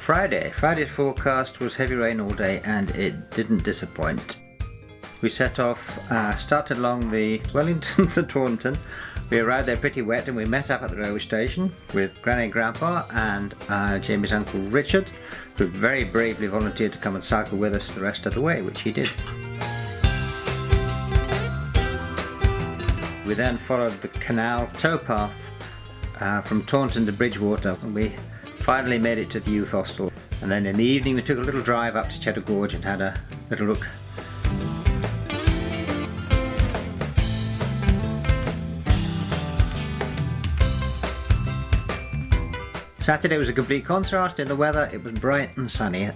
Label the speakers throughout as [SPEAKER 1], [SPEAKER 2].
[SPEAKER 1] Friday. Friday's forecast was heavy rain all day and it didn't disappoint. We set off, started along the Wellington to Taunton. We arrived there pretty wet and we met up at the railway station with Granny and Grandpa and Jamie's uncle Richard, who very bravely volunteered to come and cycle with us the rest of the way, which he did. We then followed the canal towpath from Taunton to Bridgewater, and we finally made it to the youth hostel. And then in the evening we took a little drive up to Cheddar Gorge and had a little look. Saturday was a complete contrast in the weather. It was bright and sunny.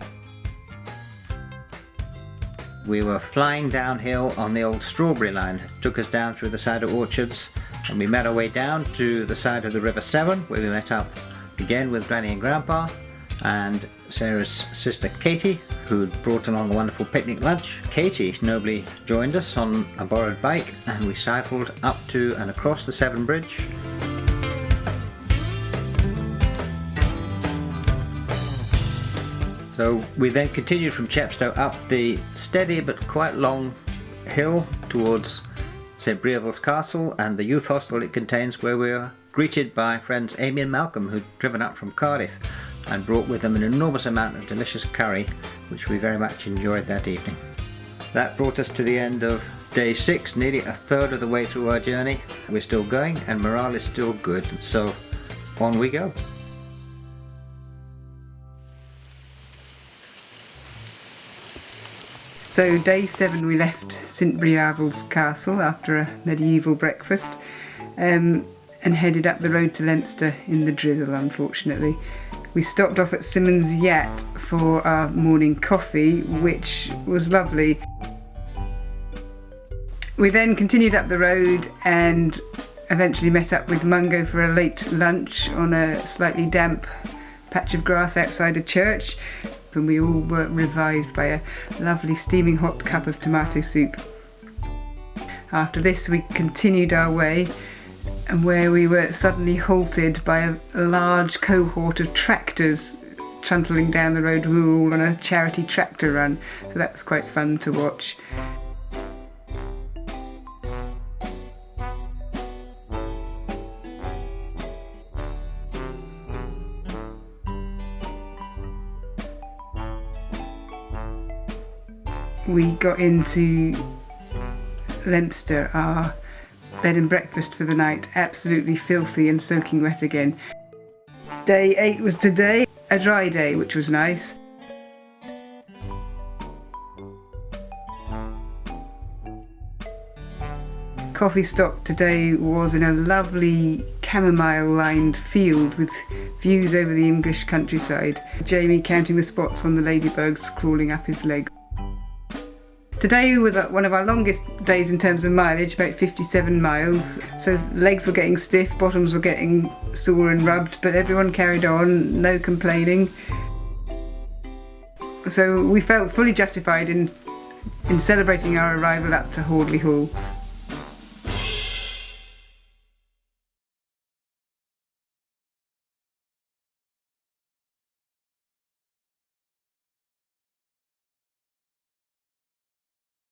[SPEAKER 1] We were flying downhill on the old strawberry line. It took us down through the cider orchards, and we made our way down to the side of the River Severn, where we met up again with Granny and Grandpa and Sarah's sister Katie, who'd brought along a wonderful picnic lunch. Katie nobly joined us on a borrowed bike, and we cycled up to and across the Severn Bridge. So we then continued from Chepstow up the steady but quite long hill towards St Breaville's Castle and the youth hostel it contains, where we were greeted by friends Amy and Malcolm, who'd driven up from Cardiff and brought with them an enormous amount of delicious curry, which we very much enjoyed that evening. That brought us to the end of day 6, nearly a third of the way through our journey. We're still going and morale is still good, so on we go.
[SPEAKER 2] So day 7 we left St Breaville's Castle after a medieval breakfast and headed up the road to Leinster in the drizzle, unfortunately. We stopped off at Simmons Yacht for our morning coffee, which was lovely. We then continued up the road and eventually met up with Mungo for a late lunch on a slightly damp patch of grass outside a church. And we all were revived by a lovely steaming hot cup of tomato soup. After this we continued our way, and where we were suddenly halted by a large cohort of tractors trundling down the road. We were all on a charity tractor run, so that was quite fun to watch. We got into Leinster, our bed and breakfast for the night, absolutely filthy and soaking wet again. Day 8 was today, a dry day, which was nice. Coffee stop today was in a lovely chamomile-lined field with views over the English countryside. Jamie counting the spots on the ladybugs crawling up his legs. Today was one of our longest days in terms of mileage, about 57 miles. So legs were getting stiff, bottoms were getting sore and rubbed, but everyone carried on, no complaining. So we felt fully justified in celebrating our arrival up to Hordley Hall.